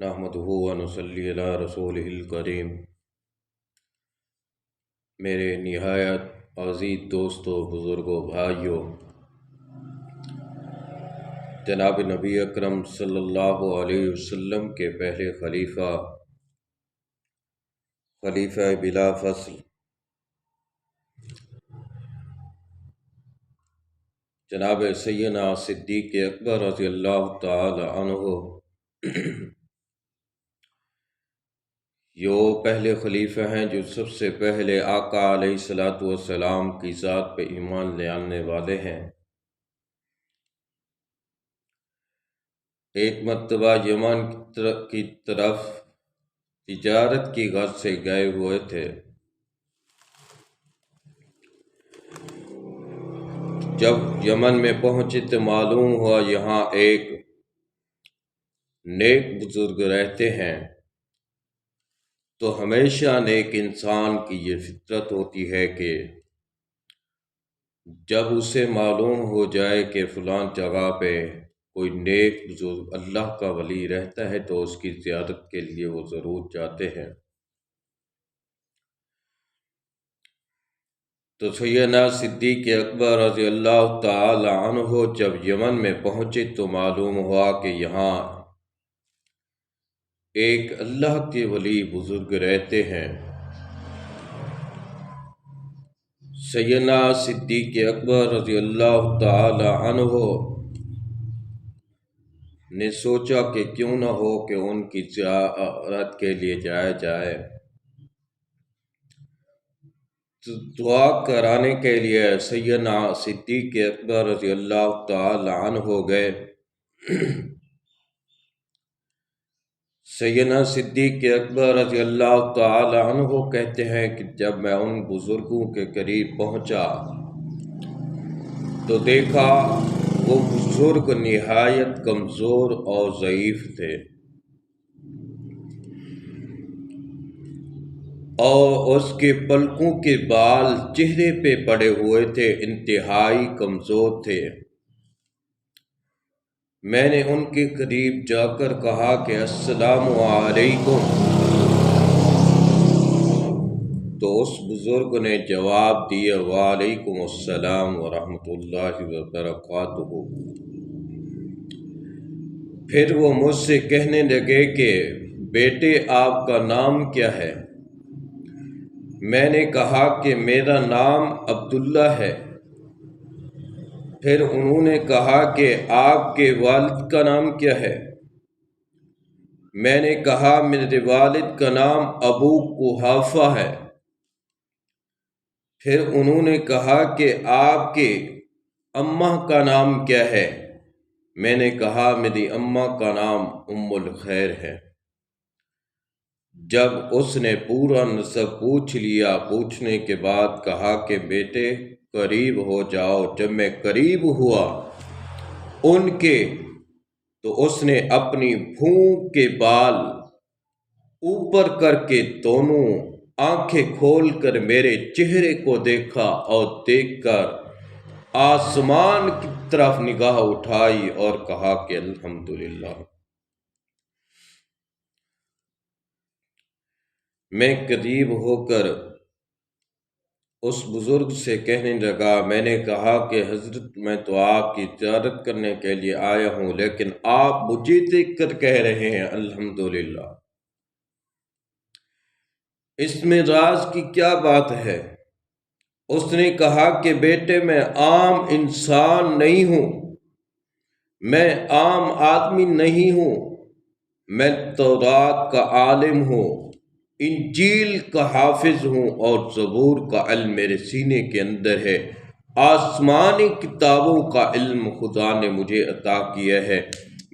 نحمدہ و نصلی علی رسولہ الکریم۔ میرے نہایت عزیز دوستوں، بزرگوں، بھائیوں، جناب نبی اکرم صلی اللہ علیہ وسلم کے پہلے خلیفہ بلا فصل جناب سیدنا صدیق اکبر رضی اللہ تعالی عنہ یہ پہلے خلیفہ ہیں جو سب سے پہلے آقا علیہ الصلوۃ والسلام کی ذات پہ ایمان لے آنے والے ہیں۔ ایک مرتبہ یمن کی طرف تجارت کی غرض سے گئے ہوئے تھے۔ جب یمن میں پہنچے تو معلوم ہوا یہاں ایک نیک بزرگ رہتے ہیں، تو ہمیشہ نیک انسان کی یہ فطرت ہوتی ہے کہ جب اسے معلوم ہو جائے کہ فلاں جگہ پہ کوئی نیک بزرگ اللہ کا ولی رہتا ہے تو اس کی زیارت کے لیے وہ ضرور جاتے ہیں۔ تو سیدنا صدیق اکبر رضی اللہ تعالی عنہ جب یمن میں پہنچے تو معلوم ہوا کہ یہاں ایک اللہ کے ولی بزرگ رہتے ہیں۔ سیدنا صدیق اکبر رضی اللہ تعالی عنہ نے سوچا کہ کیوں نہ ہو کہ ان کی زیارت کے لیے جایا جائے۔ دعا کرانے کے لیے سیدنا صدیق اکبر رضی اللہ تعالی عنہ گئے۔ سیدنا صدیق اکبر رضی اللہ تعالی عنہ کہتے ہیں کہ جب میں ان بزرگوں کے قریب پہنچا تو دیکھا وہ بزرگ نہایت کمزور اور ضعیف تھے، اور اس کے پلکوں کے بال چہرے پہ پڑے ہوئے تھے، انتہائی کمزور تھے۔ میں نے ان کے قریب جا کر کہا کہ السلام علیکم، تو اس بزرگ نے جواب دیا وعلیکم السلام ورحمۃ اللہ وبرکاتہ۔ پھر وہ مجھ سے کہنے لگے کہ بیٹے آپ کا نام کیا ہے؟ میں نے کہا کہ میرا نام عبداللہ ہے۔ پھر انہوں نے کہا کہ آپ کے والد کا نام کیا ہے؟ میں نے کہا میرے والد کا نام ابو قحافہ ہے۔ پھر انہوں نے کہا کہ آپ کے اماں کا نام کیا ہے؟ میں نے کہا میری اماں کا نام ام الخیر ہے۔ جب اس نے پورا نسب پوچھ لیا، پوچھنے کے بعد کہا کہ بیٹے قریب ہو جاؤ۔ جب میں قریب ہوا ان کے تو اس نے اپنی بھونگ کے بال اوپر کر کے دونوں آنکھیں کھول کر میرے چہرے کو دیکھا، اور دیکھ کر آسمان کی طرف نگاہ اٹھائی اور کہا کہ الحمدللہ۔ میں قریب ہو کر اس بزرگ سے کہنے لگا، میں نے کہا کہ حضرت میں تو آپ کی زیارت کرنے کے لیے آیا ہوں، لیکن آپ مجھے دیکھ کر کہہ رہے ہیں الحمدللہ، اس میں راز کی کیا بات ہے؟ اس نے کہا کہ بیٹے میں عام انسان نہیں ہوں، میں عام آدمی نہیں ہوں، میں تورات کا عالم ہوں، انجیل کا حافظ ہوں، اور زبور کا علم میرے سینے کے اندر ہے۔ آسمانی کتابوں کا علم خدا نے مجھے عطا کیا ہے۔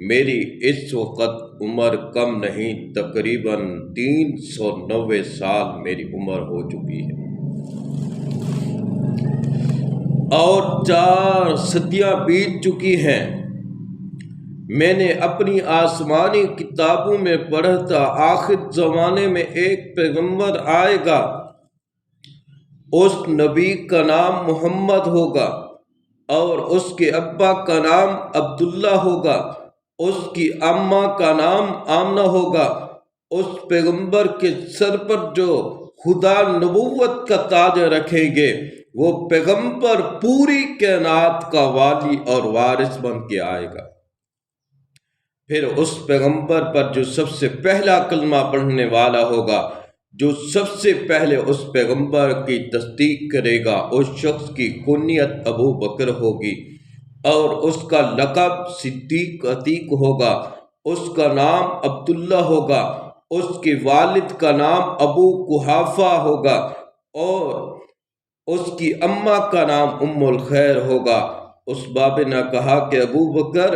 میری اس وقت عمر کم نہیں، تقریباً 390 سال میری عمر ہو چکی ہے، اور 4 صدیاں بیت چکی ہیں۔ میں نے اپنی آسمانی کتابوں میں پڑھا تھا آخر زمانے میں ایک پیغمبر آئے گا، اس نبی کا نام محمد ہوگا، اور اس کے ابا کا نام عبداللہ ہوگا، اس کی اماں کا نام آمنہ ہوگا۔ اس پیغمبر کے سر پر جو خدا نبوت کا تاج رکھیں گے، وہ پیغمبر پوری کائنات کا والی اور وارث بن کے آئے گا۔ پھر اس پیغمبر پر جو سب سے پہلا کلمہ پڑھنے والا ہوگا، جو سب سے پہلے اس پیغمبر کی تصدیق کرے گا، اس شخص کی کنیت ابو بکر ہوگی اور اس کا لقب صدیق عتیق ہوگا۔ اس کا نام عبداللہ ہوگا۔ اس کے والد کا نام ابو قحافہ ہوگا اور اس کی اماں کا نام ام الخیر ہوگا۔ اس باب نے کہا کہ ابو بکر،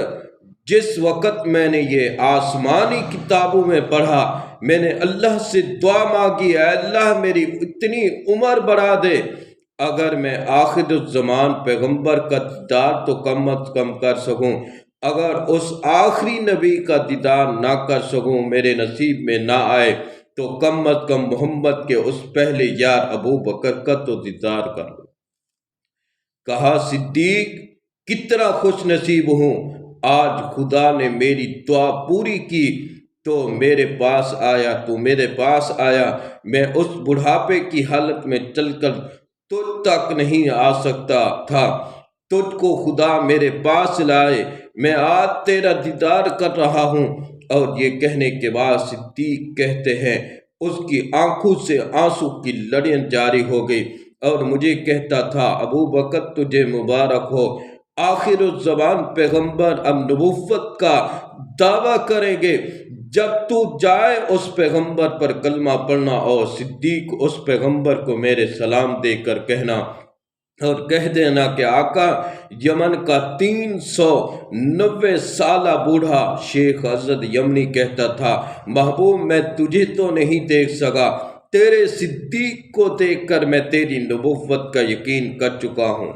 جس وقت میں نے یہ آسمانی کتابوں میں پڑھا، میں نے اللہ سے دعا مانگی، اے اللہ میری اتنی عمر بڑھا دے، اگر میں آخر الزمان پیغمبر کا دیدار تو کم از کم کر سکوں، اگر اس آخری نبی کا دیدار نہ کر سکوں، میرے نصیب میں نہ آئے، تو کم از کم محمد کے اس پہلے یار ابو بکر کا تو دیدار کر لو۔ کہا صدیق، کتنا خوش نصیب ہوں، آج خدا نے میری دعا پوری کی تو میرے پاس آیا، میں اس بڑھاپے کی حالت میں چل کر تجھ تک نہیں آ سکتا تھا، تجھ کو خدا میرے پاس لائے، میں آج تیرا دیدار کر رہا ہوں۔ اور یہ کہنے کے بعد صدیق کہتے ہیں، اس کی آنکھوں سے آنسو کی لڑیں جاری ہو گئی اور مجھے کہتا تھا، ابو بکر تجھے مبارک ہو، آخر الزمان پیغمبر اب نبوت کا دعویٰ کریں گے، جب تو جائے اس پیغمبر پر کلمہ پڑھنا اور صدیق اس پیغمبر کو میرے سلام دے کر کہنا اور کہہ دینا کہ آقا، یمن کا 390 سالہ بوڑھا شیخ حضرت یمنی کہتا تھا، محبوب میں تجھے تو نہیں دیکھ سکا، تیرے صدیق کو دیکھ کر میں تیری نبوت کا یقین کر چکا ہوں۔